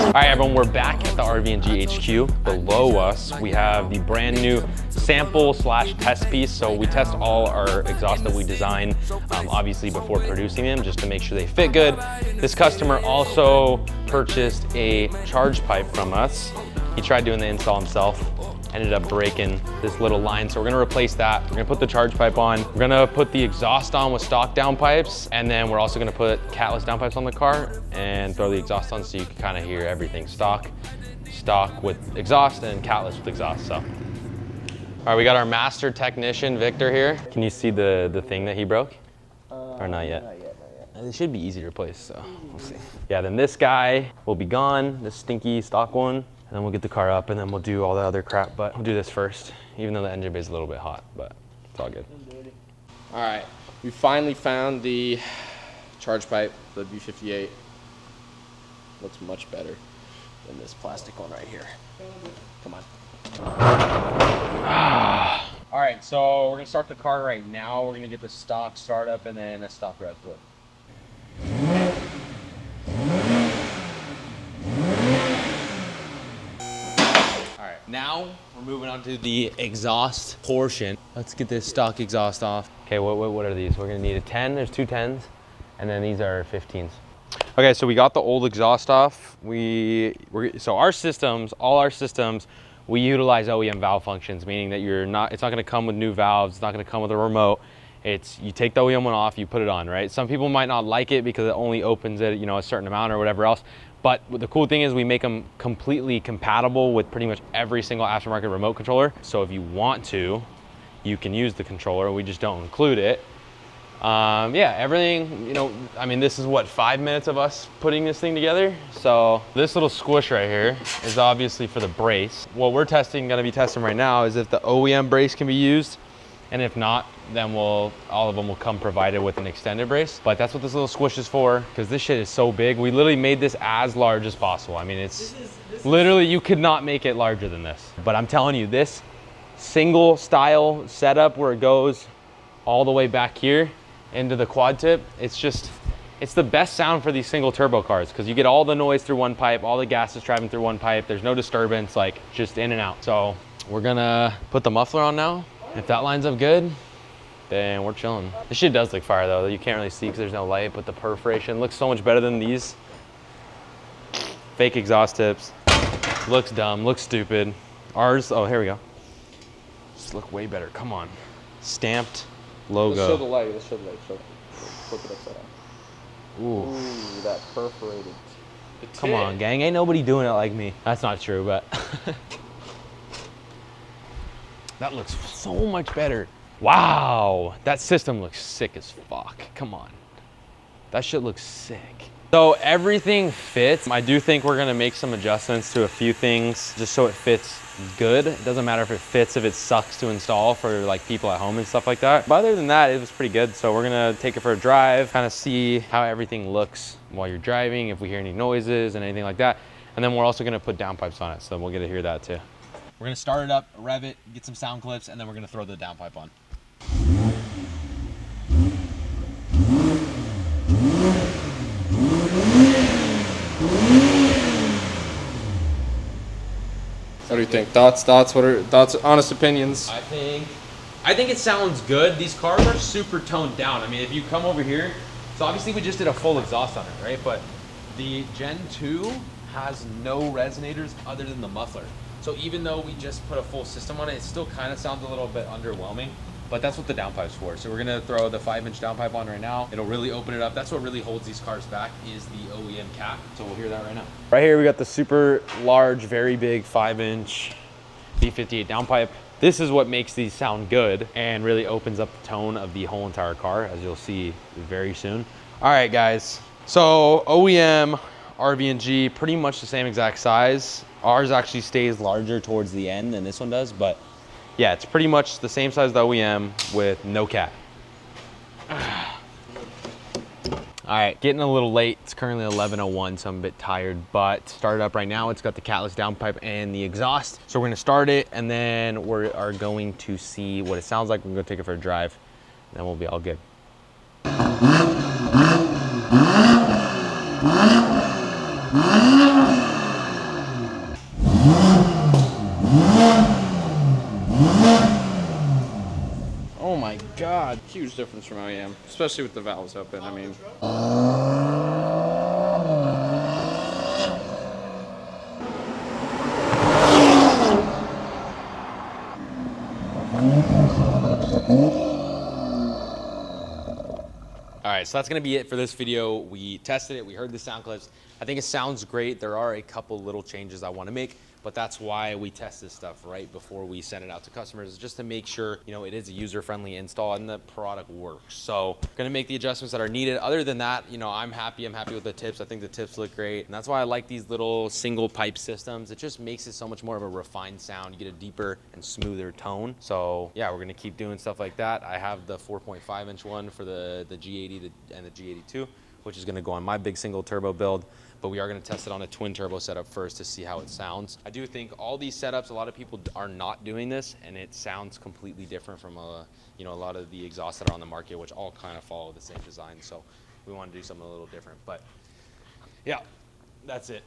All right, everyone, we're back at the RVNG HQ. Below us, we have the brand new sample slash test piece. So we test all our exhausts that we design, obviously before producing them, just to make sure they fit good. This customer also purchased a charge pipe from us. He tried doing the install himself, ended up breaking this little line. So we're gonna replace that. We're gonna put the charge pipe on. We're gonna put the exhaust on with stock downpipes. And then we're also gonna put catless downpipes on the car and throw the exhaust on so you can kind of hear everything. Stock with exhaust and catless with exhaust, so. All right, we got our master technician, Victor, here. Can you see the thing that he broke? Or not yet? Not yet. It should be easy to replace, so we'll see. Yeah, then this guy will be gone, this stinky stock one. And then we'll get the car up and then we'll do all the other crap, but we'll do this first, even though the engine bay is a little bit hot, but it's all good. All right, we finally found the charge pipe for the B58. Looks much better than this plastic one right here. Come on. All right, so we're gonna start the car right now. We're gonna get the stock startup and then a stock rev flip. Now we're moving on to the exhaust portion. Let's get this stock exhaust off. Okay, what are these? We're gonna need a 10, there's two 10s, and then these are 15s. Okay, so we got the old exhaust off. So our systems, all our systems, we utilize OEM valve functions, meaning that it's not gonna come with new valves, it's not gonna come with a remote. You take the OEM one off, you put it on, right? Some people might not like it because it only opens it, a certain amount or whatever else. But the cool thing is we make them completely compatible with pretty much every single aftermarket remote controller. So if you want to, you can use the controller. We just don't include it. Yeah, everything, I mean, this is what, 5 minutes of us putting this thing together. So this little squish right here is obviously for the brace. What we're gonna be testing right now is if the OEM brace can be used. And if not, then all of them will come provided with an extended brace. But that's what this little squish is for, because this shit is so big. We literally made this as large as possible. I mean, it's literally, you could not make it larger than this. But I'm telling you, this single style setup where it goes all the way back here into the quad tip, it's the best sound for these single turbo cars, because you get all the noise through one pipe, all the gas is driving through one pipe, there's no disturbance, like just in and out. So we're gonna put the muffler on now. If that lines up good, then we're chilling. This shit does look fire though. You can't really see because there's no light, but the perforation looks so much better than these fake exhaust tips. Looks dumb, looks stupid. Ours, oh, here we go. Just look way better, come on. Stamped logo. Let's show the light, Flip it upside down. Ooh, that perforated. Come on, gang, ain't nobody doing it like me. That's not true, but. That looks so much better. Wow, that system looks sick as fuck. Come on, that shit looks sick. So everything fits. I do think we're gonna make some adjustments to a few things just so it fits good. It doesn't matter if it fits, if it sucks to install for like people at home and stuff like that. But other than that, it was pretty good. So we're gonna take it for a drive, kind of see how everything looks while you're driving, if we hear any noises and anything like that. And then we're also gonna put downpipes on it, so we'll get to hear that too. We're gonna start it up, rev it, get some sound clips, and then we're gonna throw the downpipe on. What do you think? Thoughts? What are thoughts? Honest opinions? I think it sounds good. These cars are super toned down. I mean, if you come over here, so obviously we just did a full exhaust on it, right? But the Gen 2 has no resonators other than the muffler. So even though we just put a full system on it, it still kind of sounds a little bit underwhelming, but that's what the downpipe's for. So we're gonna throw the 5-inch downpipe on right now. It'll really open it up. That's what really holds these cars back is the OEM cap. So we'll hear that right now. Right here, we got the super large, very big 5-inch B58 downpipe. This is what makes these sound good and really opens up the tone of the whole entire car, as you'll see very soon. All right, guys. So OEM, RVNG, pretty much the same exact size. Ours actually stays larger towards the end than this one does, but yeah, it's pretty much the same size as the OEM with no cat. All right, getting a little late. It's currently 11:01, so I'm a bit tired, but started up right now. It's got the catless downpipe and the exhaust. So we're gonna start it, and then we are going to see what it sounds like. We're gonna take it for a drive, and then we'll be all good. God, huge difference from OEM, especially with the valves open. I mean. All right, so that's gonna be it for this video. We tested it, we heard the sound clips. I think it sounds great. There are a couple little changes I wanna make, but that's why we test this stuff right before we send it out to customers, just to make sure, you know, it is a user-friendly install and the product works. So gonna make the adjustments that are needed. Other than that, you know, I'm happy with the tips. I think the tips look great. And that's why I like these little single pipe systems. It just makes it so much more of a refined sound. You get a deeper and smoother tone. So yeah, we're gonna keep doing stuff like that. I have the 4.5-inch one for the G80 and the G82, which is gonna go on my big single turbo build, but we are gonna test it on a twin turbo setup first to see how it sounds. I do think all these setups, a lot of people are not doing this, and it sounds completely different from you know, a lot of the exhausts that are on the market, which all kind of follow the same design. So we want to do something a little different, but yeah, that's it.